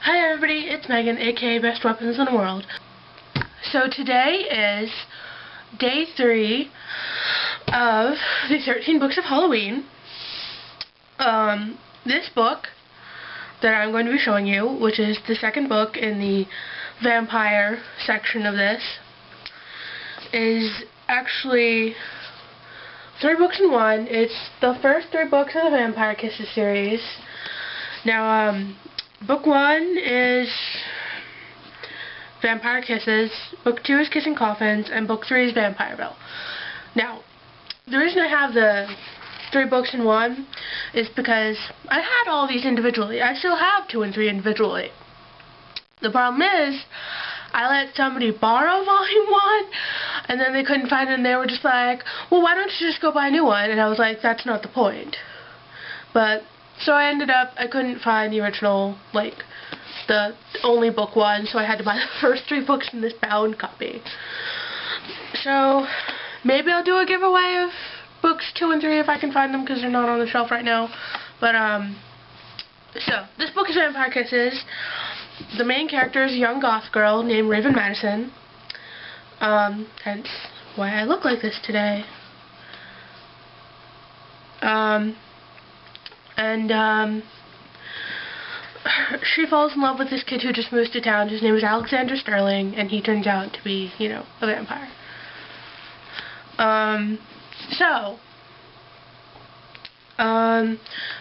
Hi everybody, it's Megan, aka Best Weapons in the World. So today is day 3 of the 13 Books of Halloween. This book that I'm going to be showing you, which is the second book in the vampire section of this, is actually 3 books in one. It's the first 3 books of the Vampire Kisses series. Now, Book 1 is Vampire Kisses, Book 2 is Kissing Coffins, and Book 3 is Vampireville. Now, the reason I have the 3 books in one is because I had all these individually. I still have 2 and 3 individually. The problem is, I let somebody borrow Volume 1, and then they couldn't find it, and they were just like, well, why don't you just go buy a new one? And I was like, that's not the point. But so I ended up, I couldn't find the original, like, the only book 1, so I had to buy the first 3 books in this bound copy. So, maybe I'll do a giveaway of books 2 and 3 if I can find them, because they're not on the shelf right now. But, so, this book is Vampire Kisses. The main character is a young goth girl named Raven Madison. Hence why I look like this today. She falls in love with this kid who just moves to town. His name is Alexander Sterling, and he turns out to be, you know, a vampire.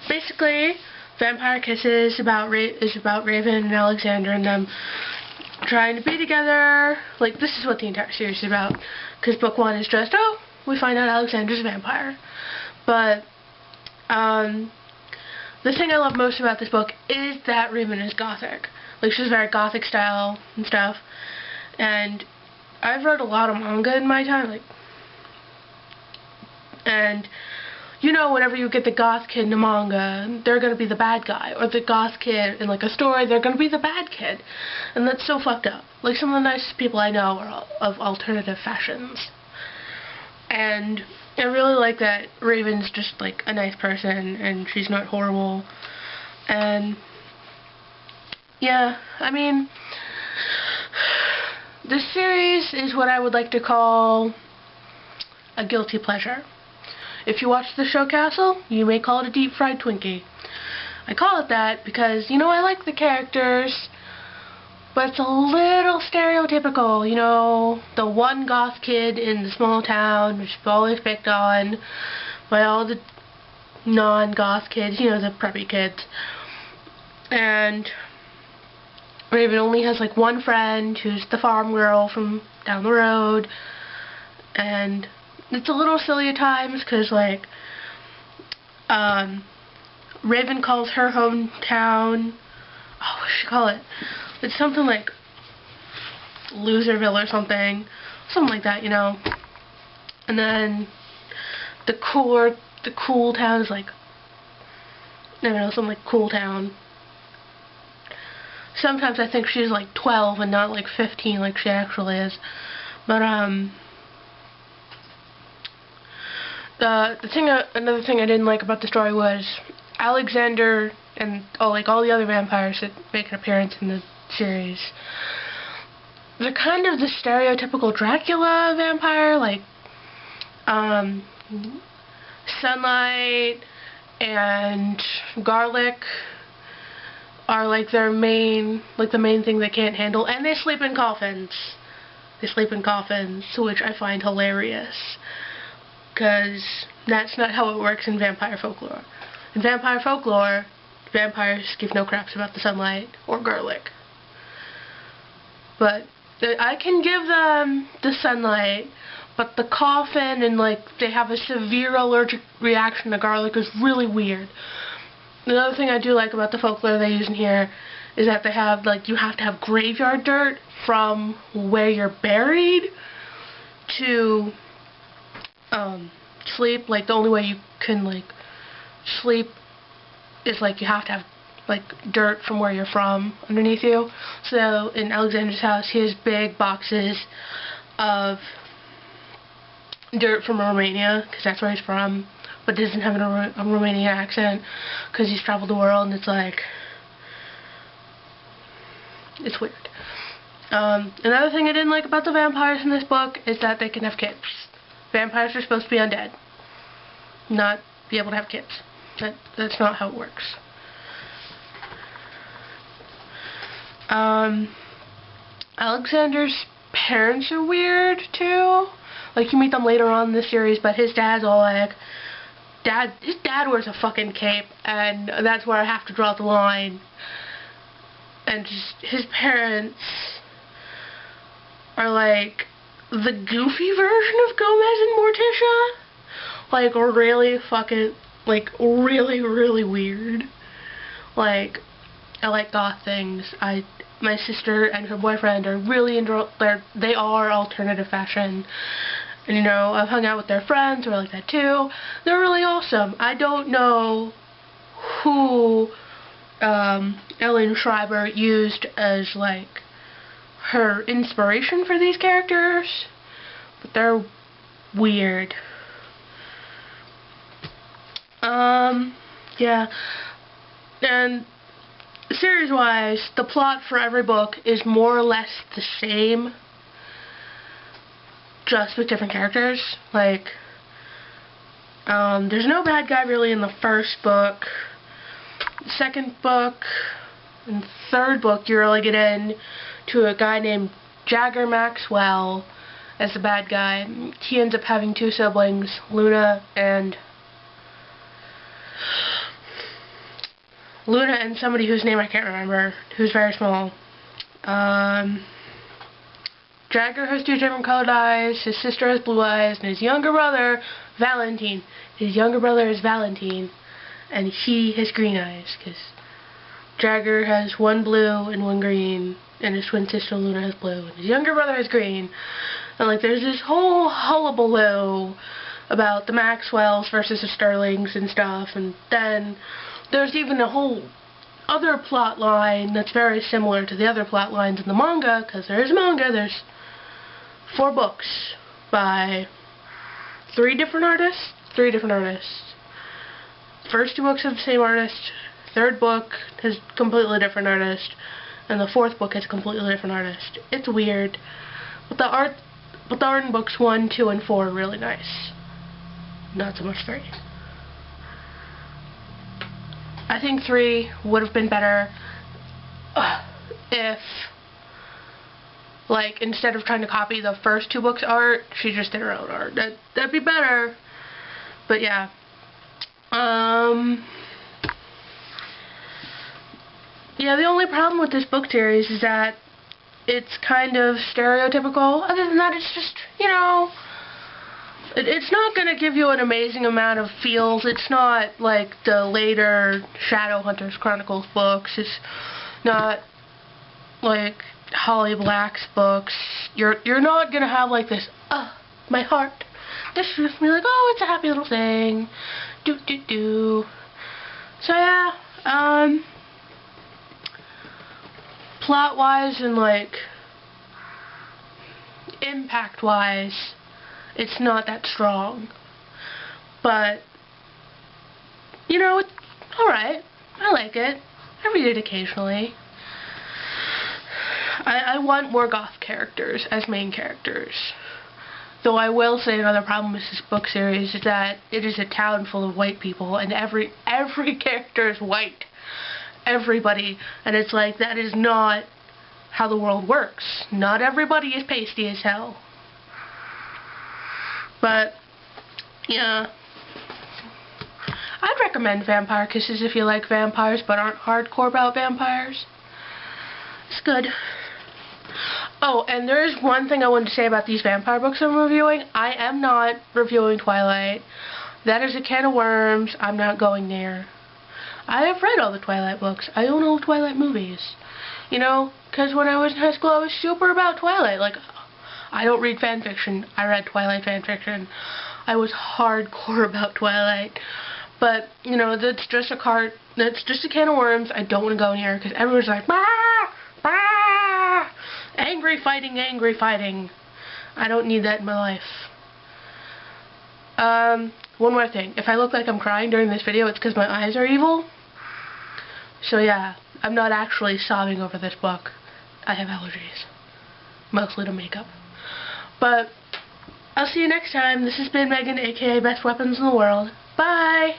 Basically, Vampire Kisses is about Raven and Alexander and them trying to be together. Like, this is what the entire series is about. Because book 1 is just, oh, we find out Alexander's a vampire. But, the thing I love most about this book is that Raven is gothic. Like, she's very gothic style and stuff. And I've read a lot of manga in my time, like, and you know, whenever you get the goth kid in a manga, they're gonna be the bad guy, or the goth kid in like a story, they're gonna be the bad kid, and that's so fucked up. Like, some of the nicest people I know are of alternative fashions, and I really like that Raven's just like a nice person, and she's not horrible, and yeah, I mean, this series is what I would like to call a guilty pleasure. If you watch the show Castle, you may call it a deep-fried Twinkie. I call it that because, you know, I like the characters, but it's a little stereotypical, you know, the one goth kid in the small town, which is always picked on by all the non-goth kids, you know, the preppy kids. And Raven only has, like, one friend, who's the farm girl from down the road, and it's a little silly at times, because, like, Raven calls her hometown, oh, what should she call it? It's something like Loserville or something like that, you know. And then the cool town is like, I don't know, something like Cool Town. Sometimes I think she's like 12 and not like 15 like she actually is. But, another thing I didn't like about the story was Alexander and all the other vampires that make an appearance in the series. They're kind of the stereotypical Dracula vampire, like sunlight and garlic are like their main, like the main thing they can't handle, and they sleep in coffins. They sleep in coffins, which I find hilarious. Because that's not how it works in vampire folklore. In vampire folklore, vampires give no craps about the sunlight or garlic. But I can give them the sunlight, but the coffin and, like, they have a severe allergic reaction to garlic is really weird. Another thing I do like about the folklore they use in here is that they have, like, you have to have graveyard dirt from where you're buried to sleep. Like, the only way you can, like, sleep is, like, you have to have, like, dirt from where you're from underneath you. So, in Alexander's house, he has big boxes of dirt from Romania, because that's where he's from, but doesn't have a Romanian accent, because he's traveled the world, and it's like, It's weird. Another thing I didn't like about the vampires in this book is that they can have kids. Vampires are supposed to be undead, not be able to have kids. That's not how it works. Alexander's parents are weird too. Like, you meet them later on in the series, but his dad's all like, his dad wears a fucking cape, and that's where I have to draw the line. And just, his parents are like the goofy version of Gomez and Morticia. Like, really fucking, like, really, really weird. Like, I like goth things. My sister and her boyfriend are really into, they are alternative fashion. And, you know, I've hung out with their friends who are like that too. They're really awesome. I don't know who Ellen Schreiber used as, like, her inspiration for these characters, but they're weird. Yeah. And series-wise, the plot for every book is more or less the same, just with different characters. Like, there's no bad guy really in the first book. Second book and third book, you really get into a guy named Jagger Maxwell as the bad guy. He ends up having two siblings, Luna and somebody whose name I can't remember, who's very small. Jagger has two different colored eyes, his sister has blue eyes, and his younger brother, Valentine. His younger brother is Valentine, and he has green eyes, because Jagger has one blue and one green, and his twin sister Luna has blue, and his younger brother has green. And, like, there's this whole hullabaloo about the Maxwells versus the Sterlings and stuff, and then there's even a whole other plot line that's very similar to the other plot lines in the manga, because there's 4 books by 3 different artists. First 2 books have the same artist, third book has a completely different artist, and the fourth book has a completely different artist. It's weird, but the art in books 1, 2, and 4 are really nice. Not so much 3. I think 3 would have been better if, like, instead of trying to copy the first 2 books' art, she just did her own art. That'd be better. But yeah. Yeah, the only problem with this book series is that it's kind of stereotypical. Other than that, it's just, you know, it's not going to give you an amazing amount of feels. It's not like the later Shadowhunters Chronicles books. It's not like Holly Black's books. You're not going to have like this, my heart. This is just me like, oh, it's a happy little thing. Do. So yeah, plot-wise and like impact-wise, it's not that strong, but, you know, it's alright. I like it. I read it occasionally. I want more goth characters as main characters. Though I will say another problem with this book series is that it is a town full of white people, and every character is white. Everybody. And it's like, that is not how the world works. Not everybody is pasty as hell. But, yeah. I'd recommend Vampire Kisses if you like vampires but aren't hardcore about vampires. It's good. Oh, and there is one thing I wanted to say about these vampire books I'm reviewing. I am not reviewing Twilight. That is a can of worms I'm not going near. I have read all the Twilight books. I own all the Twilight movies. You know, because when I was in high school I was super about Twilight. Like, I don't read fanfiction. I read Twilight fanfiction. I was hardcore about Twilight. But, you know, that's just a can of worms I don't want to go near, because everyone's like, bah! Bah! Angry fighting. I don't need that in my life. One more thing. If I look like I'm crying during this video, it's because my eyes are evil. So yeah, I'm not actually sobbing over this book. I have allergies. Mostly to makeup. But I'll see you next time. This has been Megan, aka Best Weapons in the World. Bye!